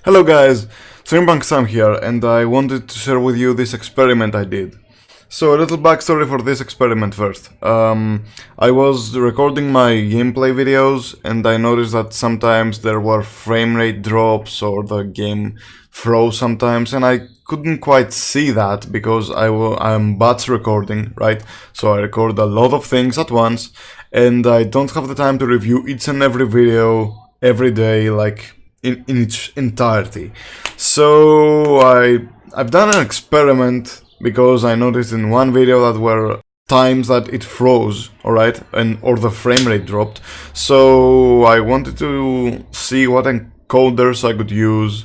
Hello guys, StreampunkStam here, and I wanted to share with you this experiment I did. So a little backstory for this experiment first. I was recording my gameplay videos and I noticed that sometimes there were frame rate drops or the game froze sometimes, and I couldn't quite see that because I'm batch recording, right? So I record a lot of things at once and I don't have the time to review each and every video every day, like in its entirety. So I've done an experiment because I noticed in one video that were times that it froze, alright, or the frame rate dropped. So I wanted to see what encoders I could use.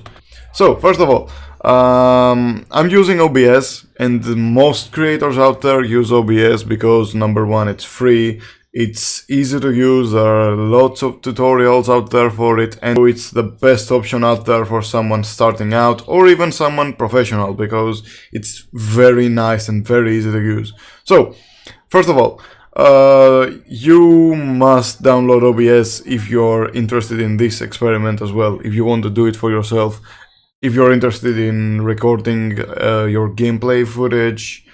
So first of all, I'm using OBS, and most creators out there use OBS because number one, it's free. It's easy to use, there are lots of tutorials out there for it, and it's the best option out there for someone starting out or even someone professional because it's very nice and very easy to use. So, first of all, you must download OBS if you're interested in this experiment as well, if you want to do it for yourself, if you're interested in recording your gameplay footage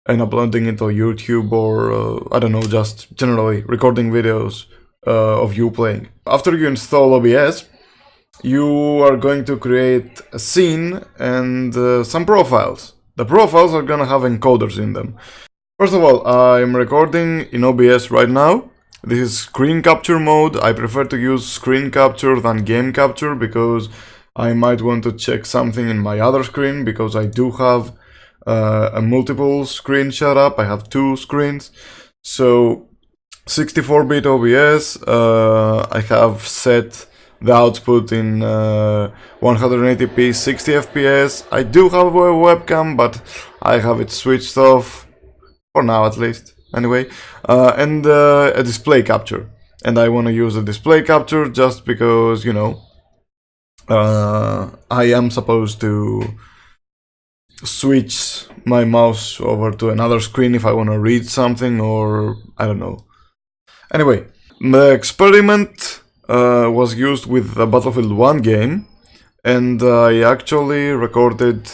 and uploading it on YouTube, or I don't know, just generally recording videos of you playing. After you install OBS, you are going to create a scene and some profiles. The profiles are gonna have encoders in them. First of all, I'm recording in OBS right now. This is screen capture mode. I prefer to use screen capture than game capture because I might want to check something in my other screen, because I do have a multiple screen setup. I have two screens. So 64-bit OBS, I have set the output in 180p 60 fps. I do have a webcam, but I have it switched off for now, at least, anyway, and a display capture, and I want to use a display capture just because, you know, I am supposed to switch my mouse over to another screen if I want to read something, or I don't know. Anyway, the experiment was used with the Battlefield 1 game, and I actually recorded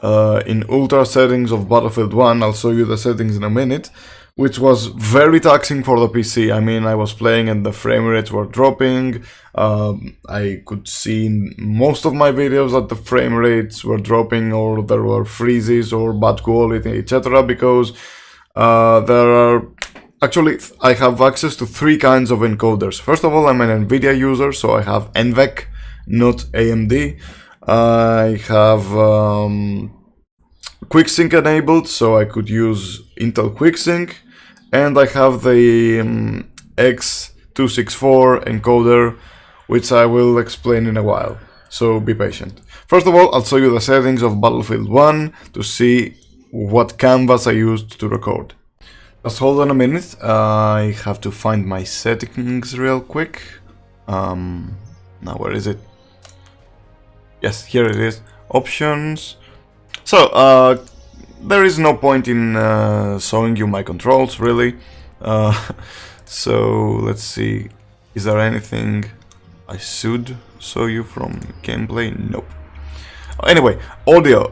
in ultra settings of Battlefield 1. I'll show you the settings in a minute, which was very taxing for the PC. I mean, I was playing and the frame rates were dropping. I could see in most of my videos that the frame rates were dropping, or there were freezes or bad quality, etc. because there are actually, I have access to three kinds of encoders. First of all, I'm an NVIDIA user, so I have NVEC, not AMD. I have QuickSync enabled, so I could use Intel QuickSync, and I have the X264 encoder, which I will explain in a while, so be patient. First of all, I'll show you the settings of Battlefield 1 to see what canvas I used to record. Just hold on a minute, I have to find my settings real quick. Now where is it? Yes, here it is. Options. So, there is no point in showing you my controls, really. So, let's see. Is there anything I should show you from gameplay? Nope. Anyway, audio.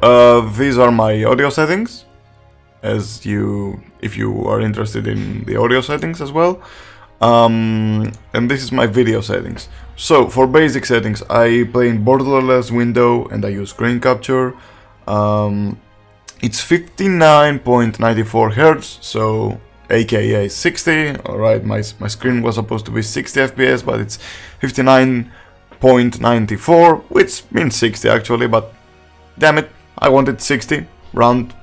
These are my audio settings, if you are interested in the audio settings as well. And this is my video settings. So, for basic settings, I play in borderless window and I use screen capture. It's 59.94 Hz, so aka 60. Alright, my screen was supposed to be 60 FPS, but it's 59.94, which means 60 actually, but damn it, I wanted 60, round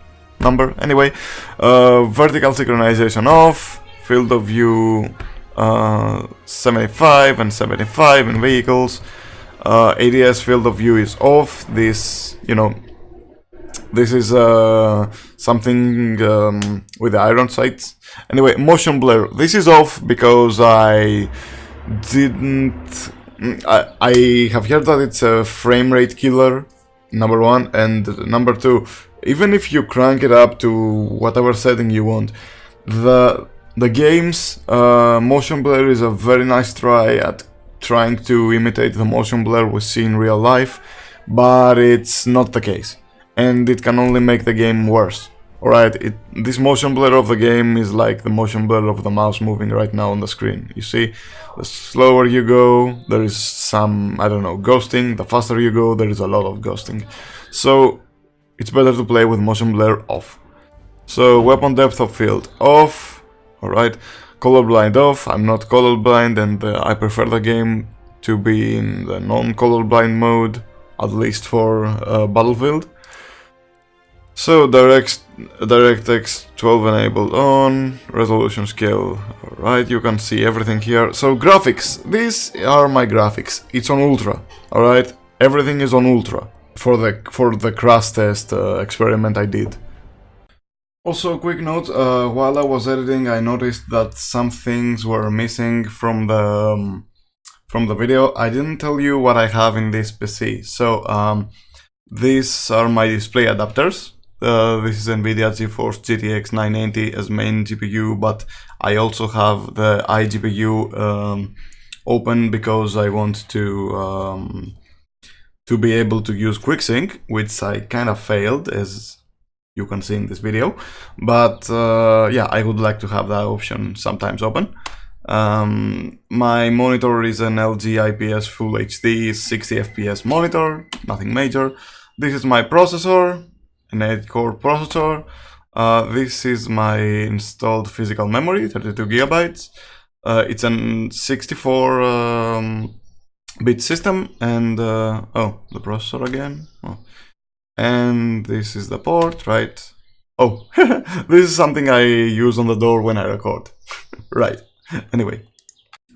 number. Anyway, vertical synchronization off, field of view 75 and 75 in vehicles, ADS field of view is off. This, you know, this is something with the iron sights. Anyway, motion blur, this is off because I have heard that it's a frame rate killer, number one, and number two, even if you crank it up to whatever setting you want, the game's motion blur is a very nice try at trying to imitate the motion blur we see in real life, but it's not the case, and it can only make the game worse. Alright, this motion blur of the game is like the motion blur of the mouse moving right now on the screen. You see, the slower you go, there is some, I don't know, ghosting. The faster you go, there is a lot of ghosting. So it's better to play with motion blur off. So weapon depth of field off. Alright, colorblind off. I'm not colorblind, and I prefer the game to be in the non-colorblind mode, at least for Battlefield. So DirectX 12 enabled on, resolution scale, alright, you can see everything here. So graphics, these are my graphics, it's on ultra, alright, everything is on ultra for the crash test experiment I did. Also, quick note, while I was editing I noticed that some things were missing from the video. I didn't tell you what I have in this PC, so these are my display adapters. This is NVIDIA GeForce GTX 990 as main GPU, but I also have the iGPU open because I want to be able to use QuickSync, which I kind of failed, as you can see in this video. But yeah, I would like to have that option sometimes open. My monitor is an LG IPS Full HD 60 FPS monitor, nothing major. This is my processor, an 8-core processor. This is my installed physical memory, 32 gigabytes. It's an 64-bit system, and oh, the processor again. Oh. And this is the port, right? Oh, this is something I use on the door when I record. Right. Anyway,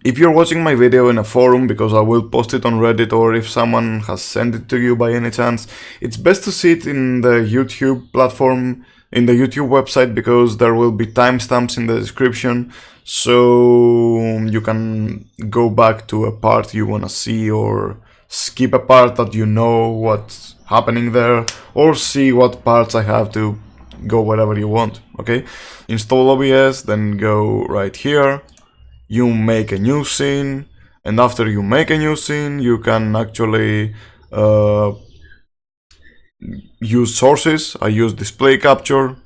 if you're watching my video in a forum, because I will post it on Reddit, or if someone has sent it to you by any chance, it's best to see it in the YouTube platform, in the YouTube website, because there will be timestamps in the description, so you can go back to a part you want to see, or skip a part that you know what's happening there, or see what parts I have to go wherever you want, okay? Install OBS, then go right here. You make a new scene, and after you make a new scene, you can actually use sources. I use display capture.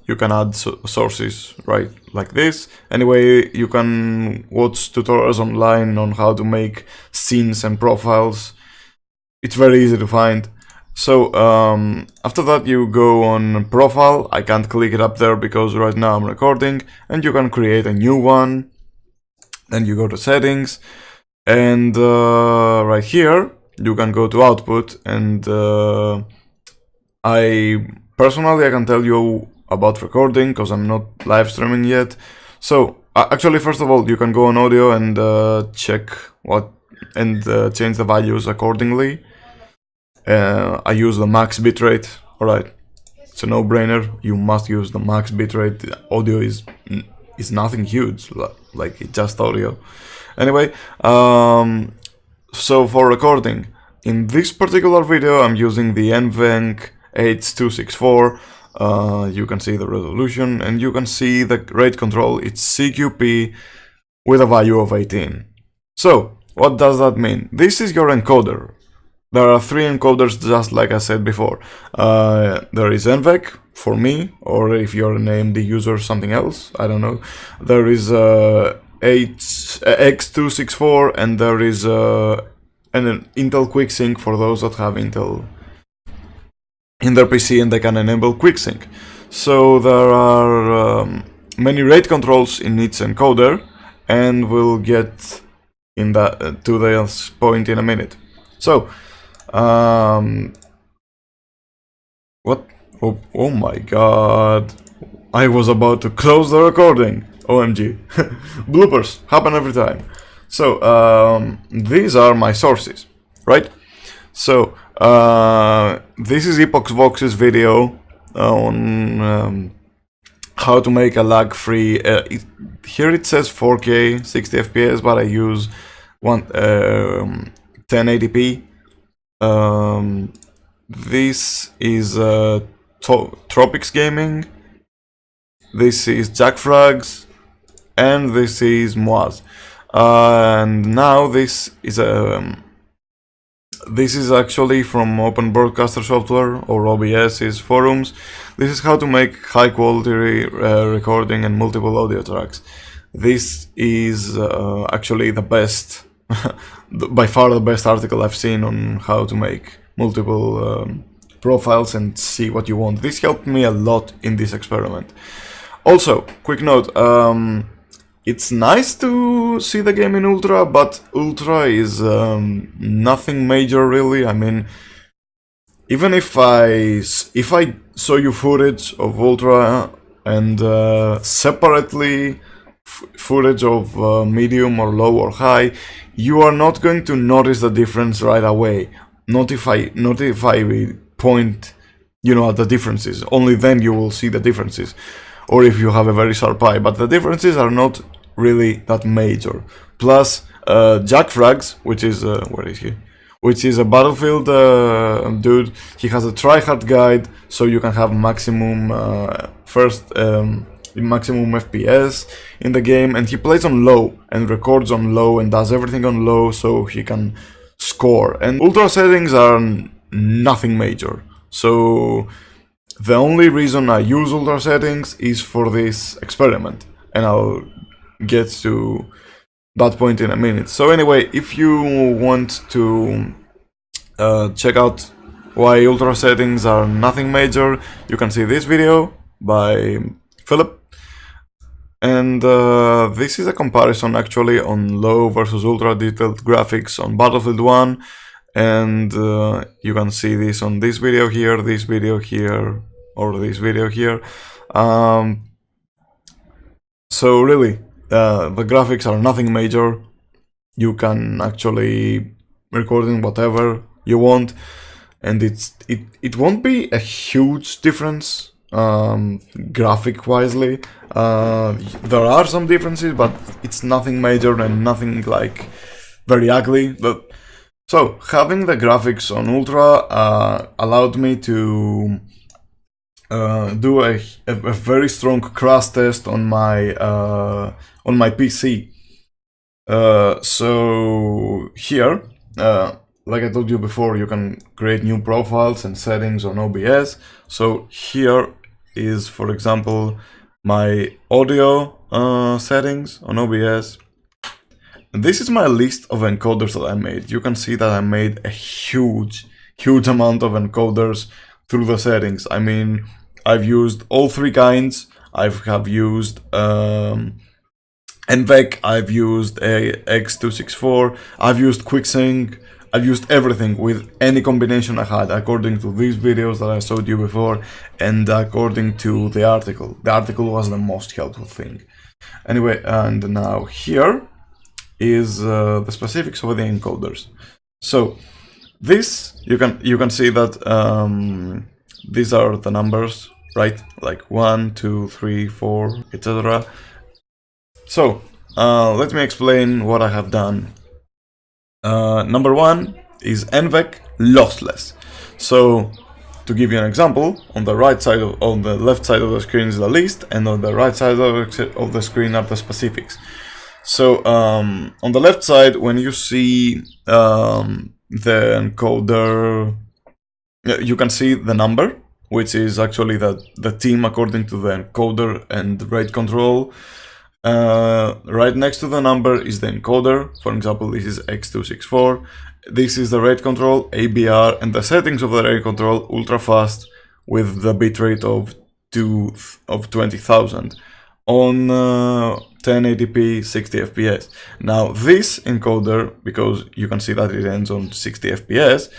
You can add sources right like this. Anyway, you can watch tutorials online on how to make scenes and profiles. It's very easy to find. So after that you go on profile. I can't click it up there because right now I'm recording, and you can create a new one. Then you go to settings, and right here you can go to output, and I can tell you about recording because I'm not live streaming yet. So actually, first of all, you can go on audio and check what and change the values accordingly. I use the max bitrate. Alright, it's a no-brainer. You must use the max bitrate. Audio is nothing huge, like it's just audio. Anyway, so for recording, in this particular video I'm using the NVENC H264. You can see the resolution, and you can see the rate control. It's CQP with a value of 18. So what does that mean? This is your encoder. There are 3 encoders, just like I said before. There is NVENC for me, or if you're an AMD user, something else, I don't know. There is X264, and there is an Intel QuickSync for those that have Intel in their PC and they can enable QuickSync. So there are many rate controls in each encoder, and we'll get in that to this point in a minute. So what? Oh my god, I was about to close the recording. OMG. Bloopers happen every time. So these are my sources, right? So this is EpoxVox's video on how to make a lag-free. Here it says 4K 60 FPS, but I use 1080p. This is Tropics Gaming. This is JackFrags, and this is Moaz. And now this is a This is actually from Open Broadcaster Software or OBS's forums. This is how to make high quality recording and multiple audio tracks. This is actually the best, by far the best article I've seen on how to make multiple profiles and see what you want. This helped me a lot in this experiment. Also, quick note, it's nice to see the game in Ultra, but Ultra is nothing major really. I mean, even if I show you footage of Ultra and separately footage of medium or low or high, you are not going to notice the difference right away. Not if I point, at the differences. Only then you will see the differences. Or if you have a very sharp eye, but the differences are not really that major. Plus, Jack Frags, which is where is he? Which is a Battlefield dude. He has a tryhard guide, so you can have maximum maximum FPS in the game, and he plays on low and records on low and does everything on low, so he can score. And Ultra settings are nothing major, so the only reason I use Ultra settings is for this experiment, and I'll get to that point in a minute. So anyway, if you want to check out why Ultra settings are nothing major, you can see this video by Philip. And this is a comparison actually on low versus ultra detailed graphics on Battlefield 1. And you can see this on this video here, this video here, or this video here. So really, the graphics are nothing major. You can actually record in whatever you want, and it won't be a huge difference graphic wisely. There are some differences, but it's nothing major and nothing like very ugly. So having the graphics on Ultra allowed me to do a very strong crash test on my PC. So here, like I told you before, you can create new profiles and settings on OBS. So here is, for example, my audio settings on OBS. This is my list of encoders that I made. You can see that I made a huge amount of encoders through the settings. I mean, I've used all three kinds. I have used NVEC, I've used X264, I've used QuickSync, I've used everything with any combination I had according to these videos that I showed you before and according to the article. The article was the most helpful thing. Anyway, and now here is the specifics of the encoders. So this, you can see that these are the numbers, right? Like 1, 2, 3, 4, etc. So let me explain what I have done. Number one is NVEC lossless. So to give you an example, on the right side on the left side of the screen is the list, and on the right side of the screen are the specifics. So on the left side, when you see the encoder, you can see the number, which is actually the team according to the encoder and rate control. Right next to the number is the encoder. For example, this is X264. This is the rate control, ABR, and the settings of the rate control, ultra fast with the bitrate of 20,000 on 1080p 60 fps. Now this encoder, because you can see that it ends on 60 fps,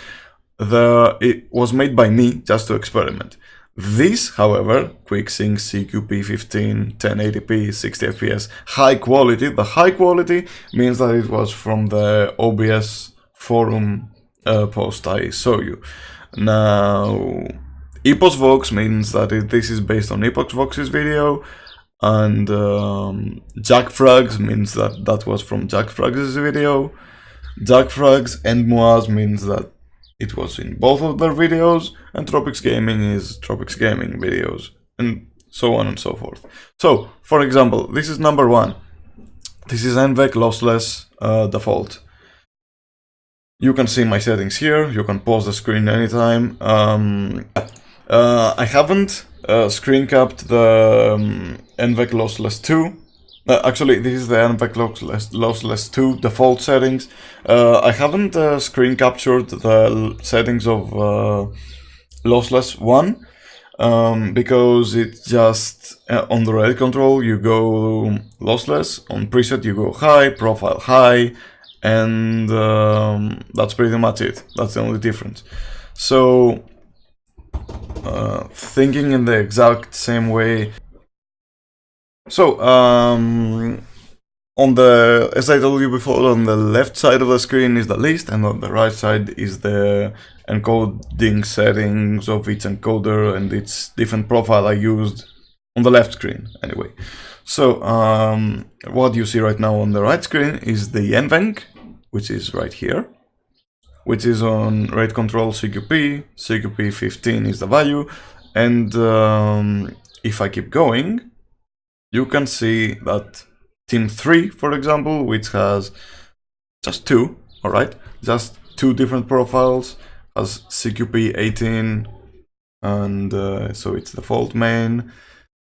it was made by me just to experiment. This, however, QuickSync CQP15 1080p 60 fps high quality. The high quality means that it was from the OBS forum post I saw you. Now EposVox means that this is based on EposVox's video, and JackFrags means that was from JackFrags' video. JackFrags and Moaz means that it was in both of their videos, and Tropics Gaming is Tropics Gaming videos, and so on and so forth. So, for example, this is number one. This is NVEC lossless default. You can see my settings here. You can pause the screen anytime. I haven't screen capped the NVEC lossless 2. Actually, this is the NVEC lossless 2 default settings. I haven't screen captured the settings of lossless 1 because it just on the rate control you go lossless, on preset you go high, profile high, and that's pretty much it. That's the only difference. So thinking in the exact same way. So on the, as I told you before, on the left side of the screen is the list, and on the right side is the encoding settings of each encoder and its different profile I used on the left screen anyway. So what you see right now on the right screen is the NVENC, which is right here, which is on rate control CQP. CQP 15 is the value, and if I keep going, you can see that Team 3, for example, which has just two, alright, just two different profiles, has CQP 18, and so it's the default main.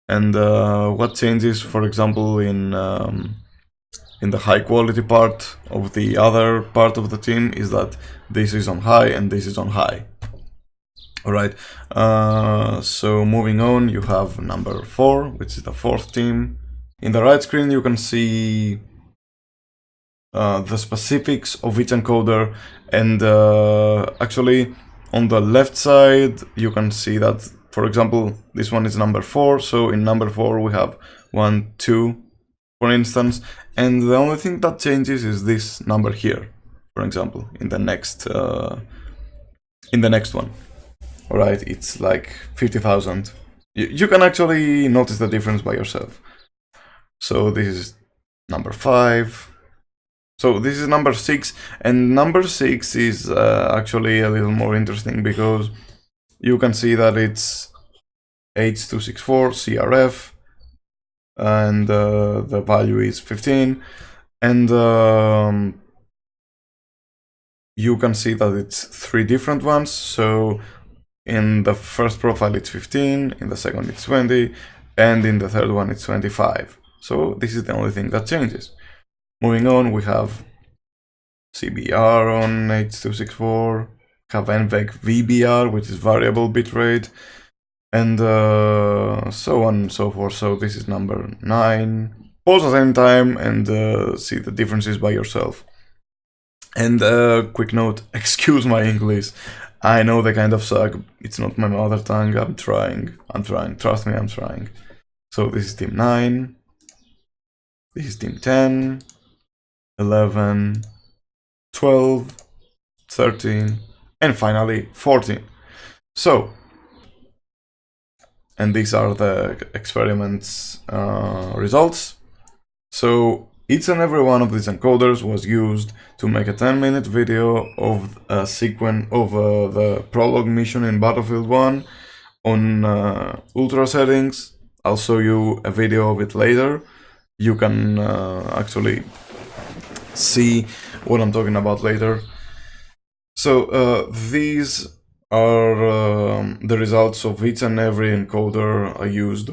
And what changes, for example, in the high quality part of the other part of the team is that this is on high and this is on high. Alright, so moving on, you have number 4, which is the fourth team. In the right screen you can see the specifics of each encoder, and actually on the left side you can see that, for example, this one is number 4, so in number 4 we have 1, 2, for instance, and the only thing that changes is this number here, for example, in the next one. Alright, it's like 50,000. You can actually notice the difference by yourself. So this is number 5. So this is number 6, and number 6 is actually a little more interesting because you can see that it's H264 CRF, and the value is 15, and you can see that it's 3 different ones. So in the first profile it's 15, in the second it's 20, and in the third one it's 25. So this is the only thing that changes. Moving on, we have CBR on H264, have NVEC VBR, which is variable bitrate, and so on and so forth. So this is number 9. Pause at any time and see the differences by yourself. And quick note, excuse my English. I know they kind of suck. It's not my mother tongue. I'm trying. Trust me, I'm trying. So this is team 9. This is team 10, 11, 12, 13, and finally 14. So, and these are the experiments results. So each and every one of these encoders was used to make a 10-minute video of a sequence of the prologue mission in Battlefield 1 on ultra settings. I'll show you a video of it later. You can actually see what I'm talking about later. So these are the results of each and every encoder I used,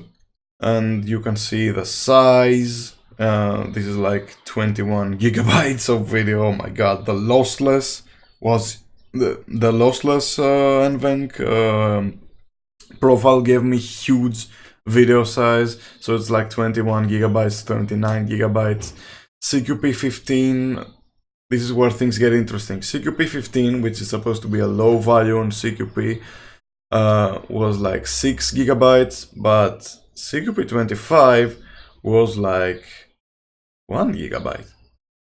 and you can see the size. This is like 21 gigabytes of video. Oh my god, the lossless was the lossless NVENC profile gave me huge video size, so it's like 21 gigabytes, 29 gigabytes. CQP 15, this is where things get interesting. CQP 15, which is supposed to be a low value on CQP, was like 6 gigabytes, but CQP 25 was like 1 gigabyte.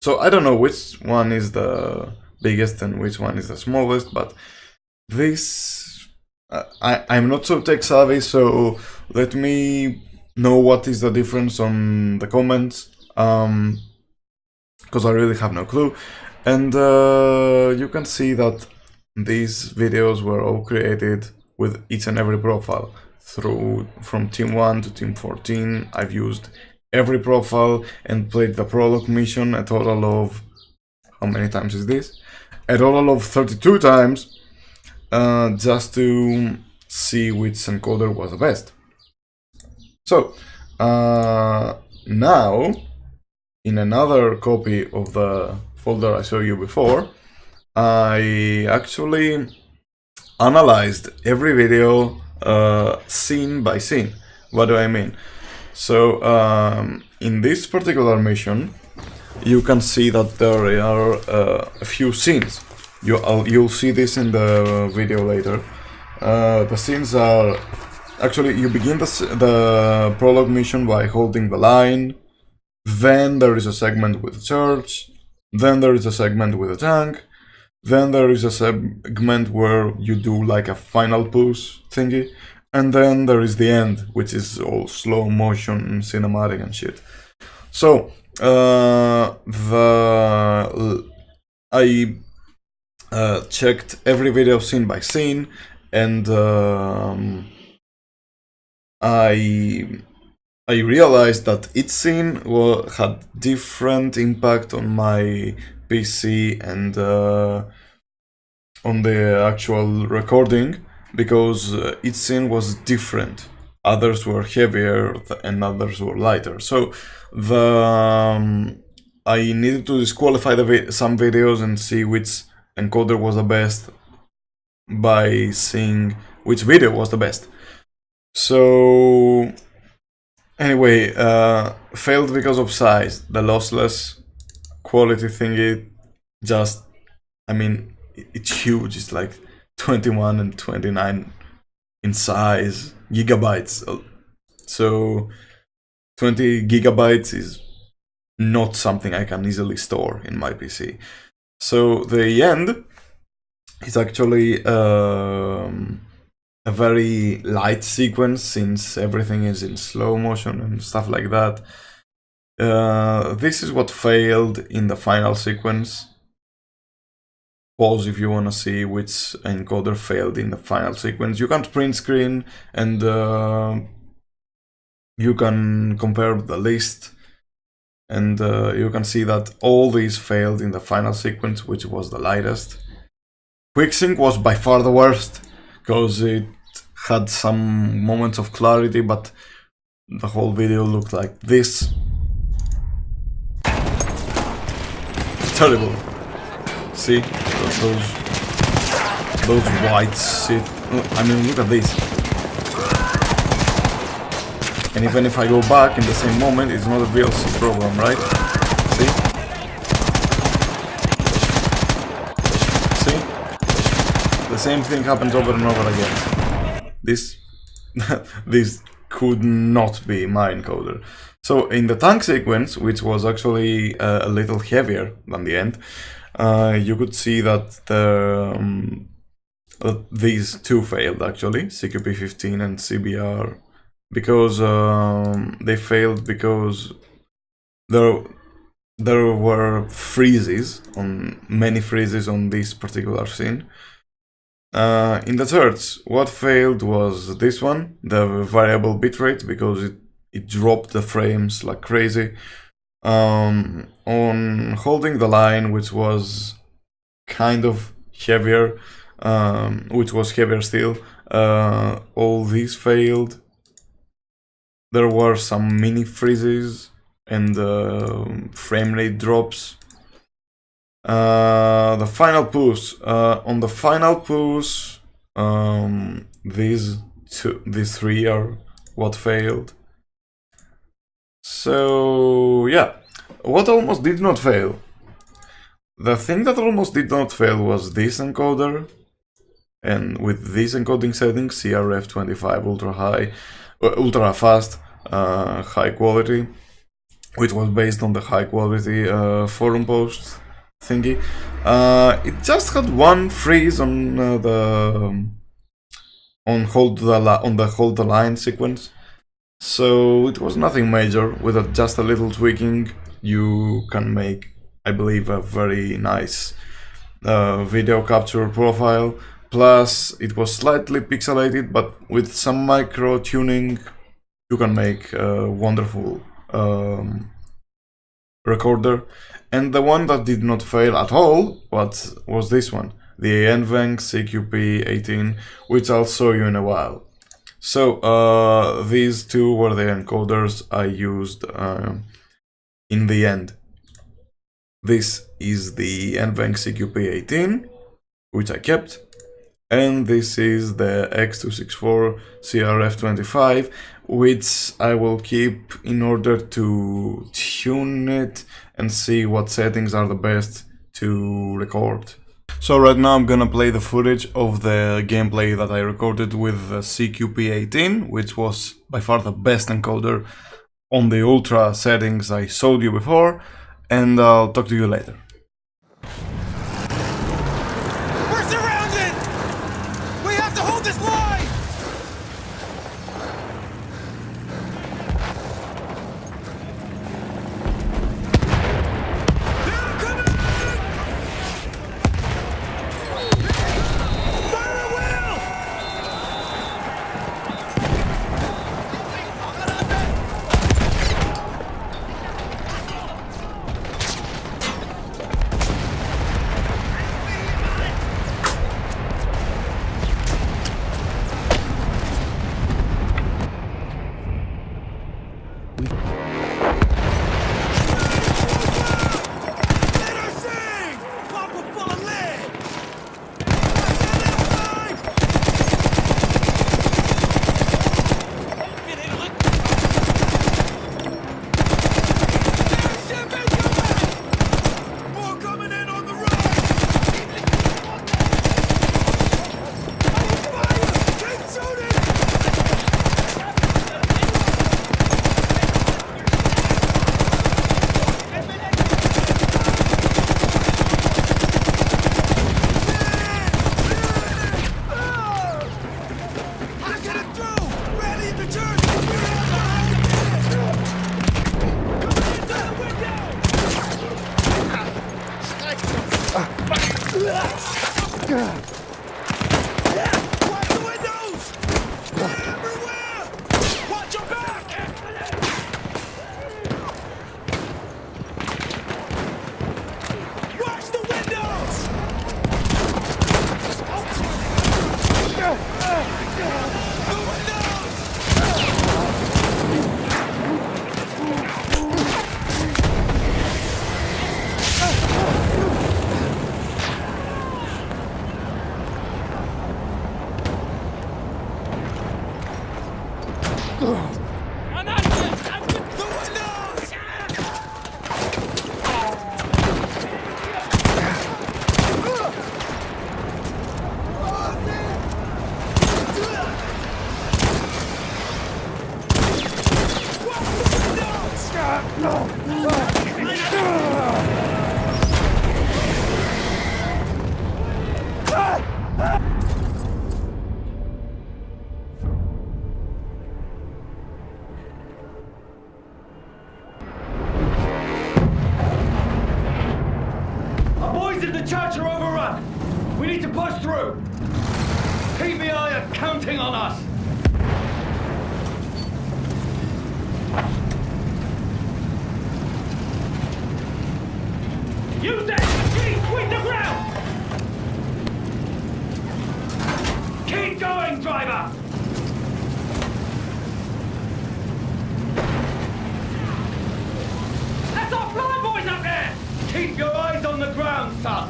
So I don't know which one is the biggest and which one is the smallest, but this I'm not so tech savvy, so let me know what is the difference on the comments, because I really have no clue. And you can see that these videos were all created with each and every profile. From team 1 to team 14, I've used every profile and played the prologue mission a total of, how many times is this? a total of 32 times, just to see which encoder was the best. So now, in another copy of the folder I showed you before, I actually analyzed every video scene by scene. What do I mean? So in this particular mission, you can see that there are a few scenes. You'll see this in the video later. The scenes are actually, you begin the prologue mission by holding the line, then there is a segment with a church, then there is a segment with a tank, then there is a segment where you do like a final push thingy, and then there is the end, which is all slow motion, cinematic and shit. So I checked every video scene by scene, and I realized that each scene had different impact on my PC and on the actual recording, because each scene was different. Others were heavier and others were lighter. So I needed to disqualify some videos and see which encoder was the best by seeing which video was the best. So anyway, failed because of size. The lossless quality thingy, just, I mean, it's huge. It's like 21 and 29 in size, gigabytes. So 20 gigabytes is not something I can easily store in my PC. So the end is actually a very light sequence, since everything is in slow motion and stuff like that. This is what failed in the final sequence. Pause if you want to see which encoder failed in the final sequence. You can't print screen, and you can compare the list, and you can see that all these failed in the final sequence, which was the lightest. QuickSync was by far the worst, because it had some moments of clarity, but the whole video looked like this. Terrible. See? Those white shit. I mean, look at this. And even if I go back in the same moment, it's not a VLC problem, right? See? The same thing happens over and over again. This this could not be my encoder. So in the tank sequence, which was actually a little heavier than the end, you could see that these two failed actually, CQP15 and CBR, because they failed because there were freezes, many freezes on this particular scene. In the church, what failed was this one, the variable bitrate, because it dropped the frames like crazy. On holding the line, which was kind of heavier, which was heavier still, all these failed. There were some mini freezes and frame rate drops. The final push. On the final push, these three are what failed. So yeah, what almost did not fail? The thing that almost did not fail was this encoder, and with these encoding settings, CRF25 ultra fast, high quality, which was based on the high quality forum post thingy. It just had one freeze on the hold the line sequence, so it was nothing major. With just a little tweaking, you can make, I believe, a very nice video capture profile. Plus, it was slightly pixelated, but with some micro tuning, you can make wonderful recorder, and the one that did not fail at all was this one, the NVENC CQP18, which I'll show you in a while. So these two were the encoders I used in the end. This is the NVENC CQP18, which I kept, and this is the X264 CRF25, which I will keep in order to tune it and see what settings are the best to record. So right now I'm gonna play the footage of the gameplay that I recorded with the CQP18, which was by far the best encoder on the ultra settings I showed you before, and I'll talk to you later. We're surrounded! We have to hold this line! They're coming! Fire at will! Let her sing! Pop her full of lead! More coming in on the right! Fire! Keep shooting! I get it through! Rally at the church! Coming into the window! Watch the windows! They're everywhere! Watch your back! Watch the windows! The windows! The windows! Our boys in the church are overrun. We need to push through. PBI are counting on us. Use that machine! Sweep the ground! Keep going, driver! That's our fly boys up there! Keep your eyes on the ground, son!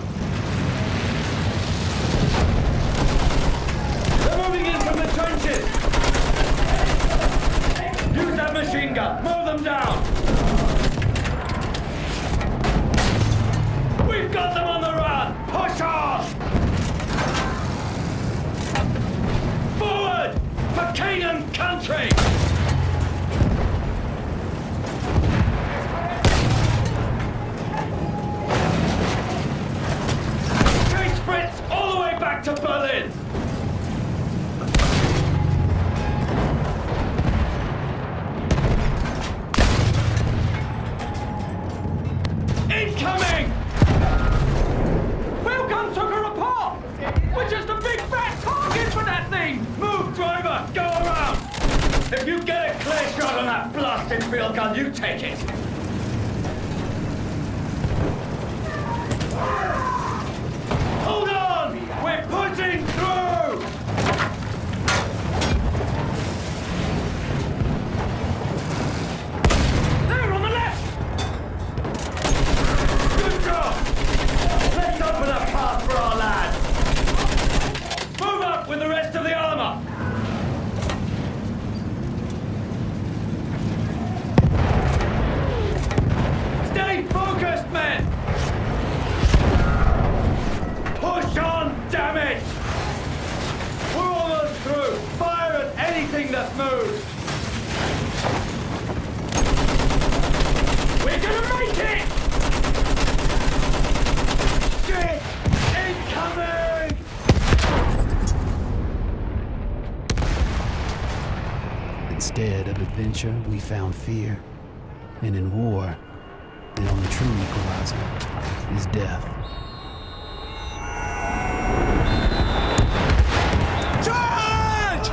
They're moving in from the trenches! Use that machine gun! Mow them down! We've got them on the run! Push on! Forward! For king and country! Chase Fritz all the way back to Berlin! Incoming! Wheelgun took her apart! We're just a big fat target for that thing! Move, driver! Go around! If you get a clear shot on that blasted field gun, you take it! Hold on! We're pushing through! There, on the left! Good job! Let's open a path for our lads! Move up with the rest of the armor! Stay focused, men! Push on, damn it! We're almost through! Fire at anything that moves! We're gonna make it! Shit! Incoming! Instead of adventure, we found fear. And in war, the only true equalizer is death. Charge!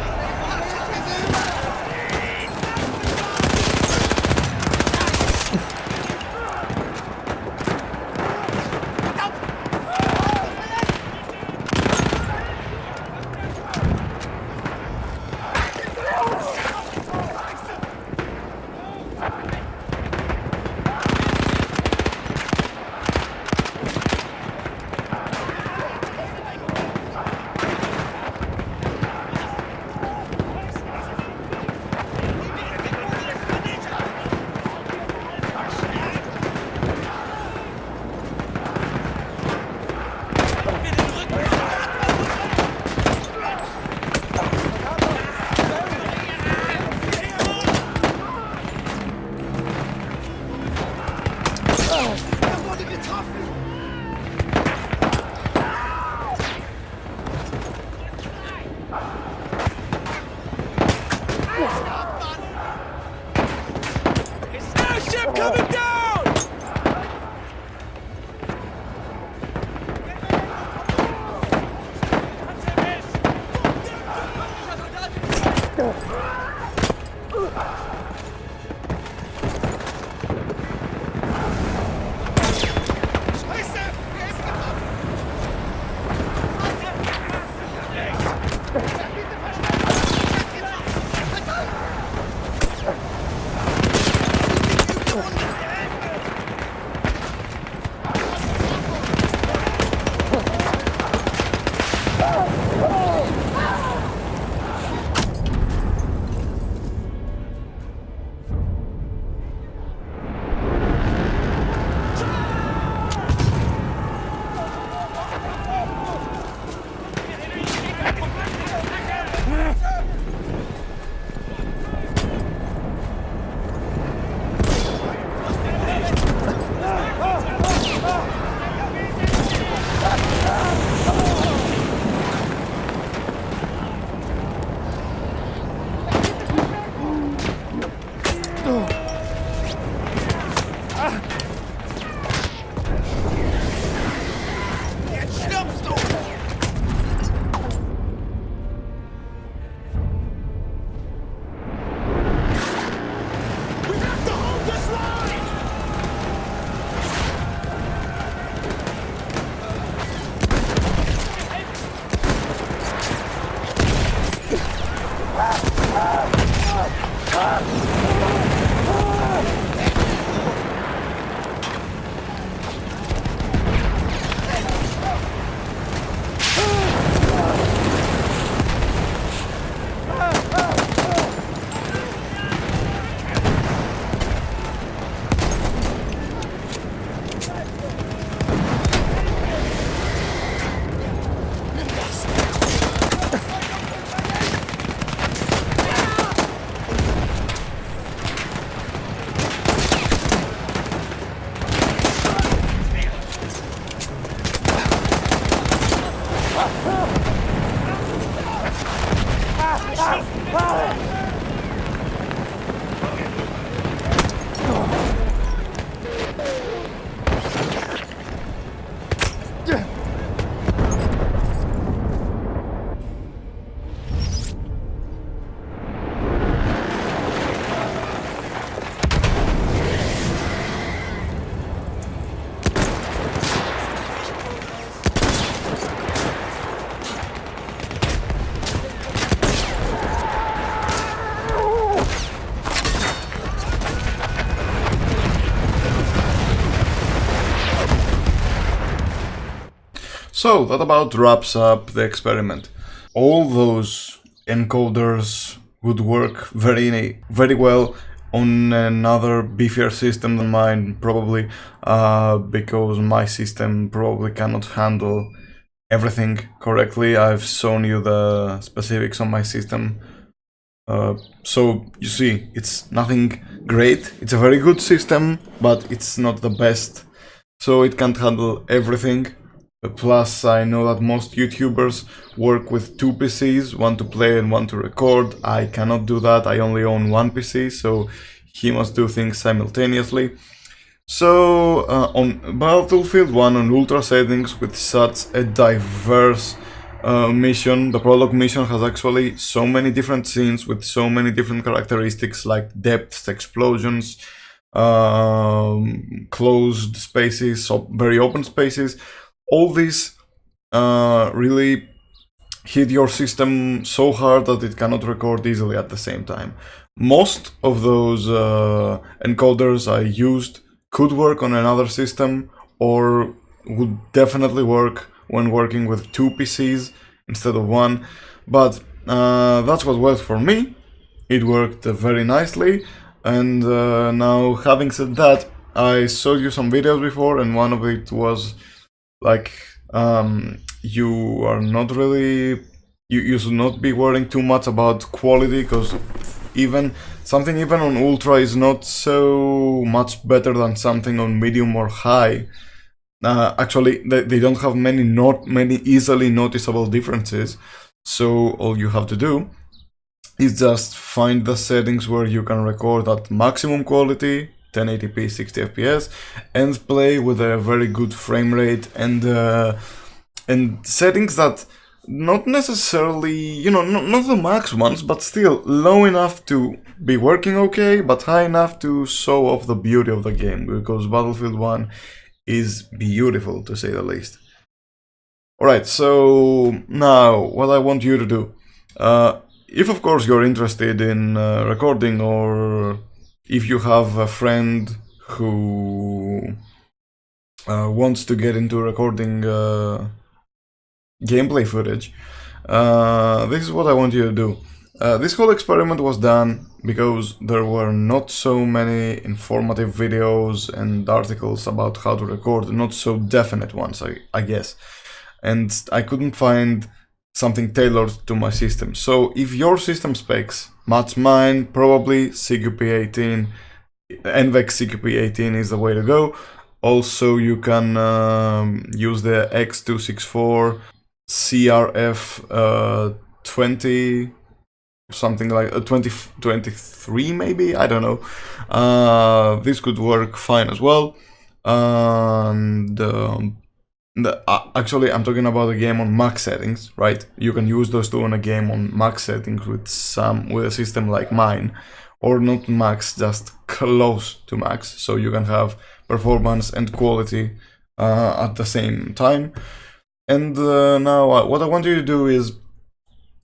Airship coming down! So that about wraps up the experiment. All those encoders would work very well on another beefier system than mine, probably, because my system probably cannot handle everything correctly. I've shown you the specifics on my system. So you see, it's nothing great. It's a very good system, but it's not the best. So it can't handle everything. Plus, I know that most YouTubers work with two PCs, one to play and one to record. I cannot do that. I only own one PC, so he must do things simultaneously. So on Battlefield 1 on ultra settings with such a diverse mission, the prologue mission has actually so many different scenes with so many different characteristics like depths, explosions, closed spaces, very open spaces. All these really hit your system so hard that it cannot record easily at the same time. Most of those encoders I used could work on another system or would definitely work when working with two PCs instead of one, but that's what worked for me. It worked very nicely, and now having said that, I showed you some videos before, and one of it was like you are not really, you should not be worrying too much about quality, because even on ultra is not so much better than something on medium or high. Actually, they don't have many easily noticeable differences, so all you have to do is just find the settings where you can record at maximum quality, 1080p 60 fps, and play with a very good frame rate and settings that not necessarily, you know, not the max ones, but still low enough to be working okay, but high enough to show off the beauty of the game, because Battlefield 1 is beautiful, to say the least. Alright, so now what I want you to do, if of course you're interested in recording, or if you have a friend who wants to get into recording gameplay footage, this is what I want you to do. This whole experiment was done because there were not so many informative videos and articles about how to record, not so definite ones, I guess. And I couldn't find something tailored to my system. So if your system specs match mine, probably CQP18, NVEC CQP18 is the way to go. Also, you can use the X264 CRF 20, something like 2023 maybe, I don't know. This could work fine as well. And actually, I'm talking about a game on max settings, right? You can use those two on a game on max settings with a system like mine, or not max, just close to max, so you can have performance and quality at the same time. And now what I want you to do is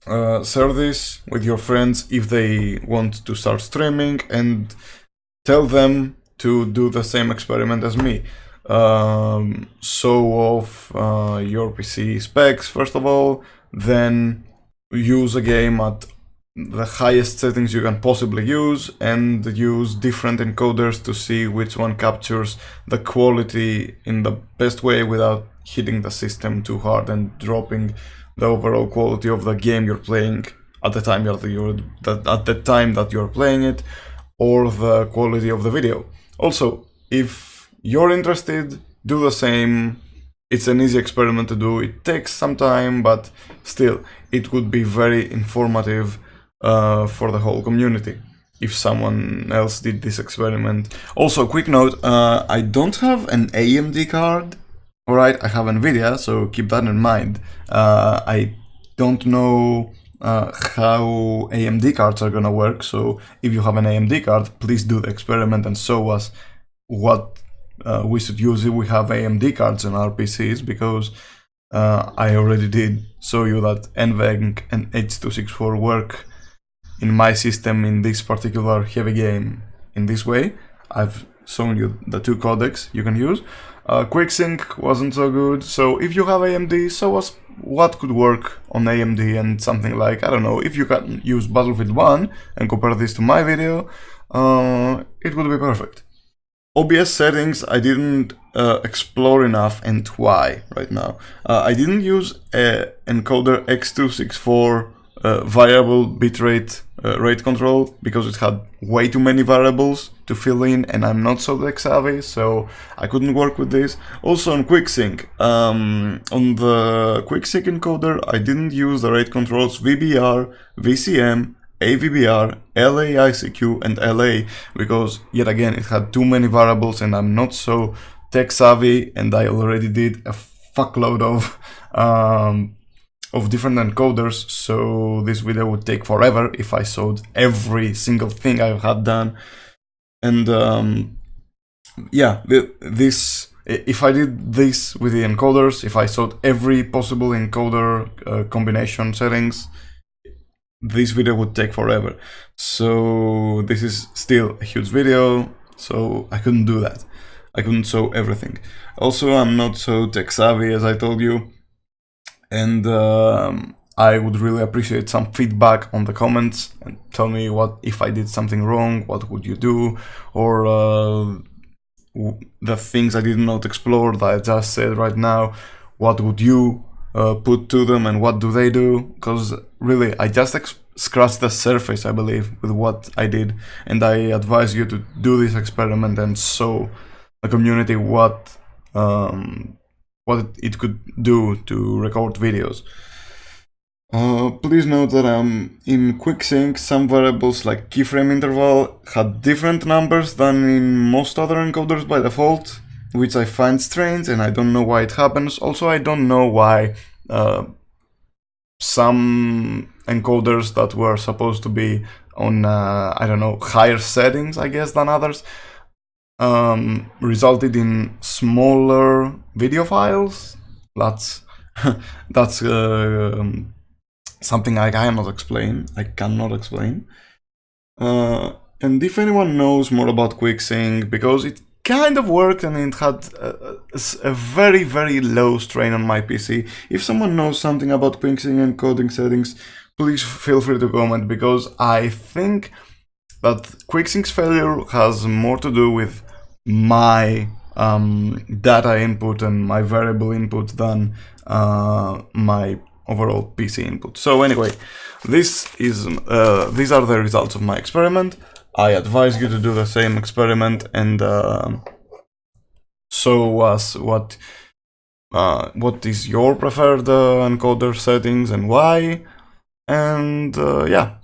share this with your friends if they want to start streaming, and tell them to do the same experiment as me. Show off your PC specs first of all, then use a game at the highest settings you can possibly use, and use different encoders to see which one captures the quality in the best way without hitting the system too hard and dropping the overall quality of the game you're playing at the time that you're playing it, or the quality of the video. Also, if you're interested, do the same. It's an easy experiment to do. It takes some time, but still, it would be very informative for the whole community if someone else did this experiment. Also, quick note, I don't have an AMD card. Alright, I have NVIDIA, so keep that in mind. I don't know how AMD cards are gonna work, so if you have an AMD card, please do the experiment and show us what we should use if we have AMD cards in our PCs, because I already did show you that NVENC and H264 work in my system in this particular heavy game in this way. I've showing you the two codecs you can use. QuickSync wasn't so good, so if you have AMD, show us what could work on AMD and something like, I don't know, if you can use Battlefield 1 and compare this to my video, it would be perfect. OBS settings I didn't explore enough, and why right now. I didn't use encoder X264 variable bitrate rate control because it had way too many variables to fill in, and I'm not so tech savvy, so I couldn't work with this. Also on QuickSync, on the QuickSync encoder, I didn't use the rate controls VBR, VCM, AVBR, LAICQ, and LA because, yet again, it had too many variables and I'm not so tech savvy, and I already did a fuckload of different encoders, so this video would take forever if I showed every single thing I had done. And yeah, if I did this with the encoders, if I showed every possible encoder combination settings, this video would take forever. So this is still a huge video, so I couldn't do that. I couldn't show everything. Also, I'm not so tech savvy, as I told you, and I would really appreciate some feedback on the comments and tell me what if I did something wrong, what would you do, or the things I did not explore that I just said right now, what would you put to them and what do they do? Because really I just scratched the surface, I believe, with what I did, and I advise you to do this experiment and show the community what it could do to record videos. Please note that in QuickSync, some variables like keyframe interval had different numbers than in most other encoders by default, which I find strange and I don't know why it happens. Also, I don't know why some encoders that were supposed to be on, I don't know, higher settings, I guess, than others, resulted in smaller video files. That's something I cannot explain. And if anyone knows more about QuickSync, because it kind of worked and it had a very, very low strain on my PC. If someone knows something about QuickSync encoding settings, please feel free to comment, because I think that QuickSync's failure has more to do with my data input and my variable input than my overall PC input. So anyway, these are the results of my experiment. I advise you to do the same experiment and show us what is your preferred encoder settings and why. And yeah,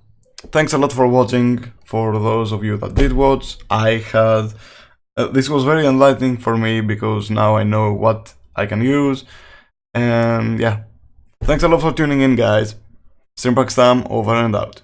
thanks a lot for watching. For those of you that did watch, this was very enlightening for me because now I know what I can use. And yeah, thanks a lot for tuning in, guys. StreampunkStam over and out.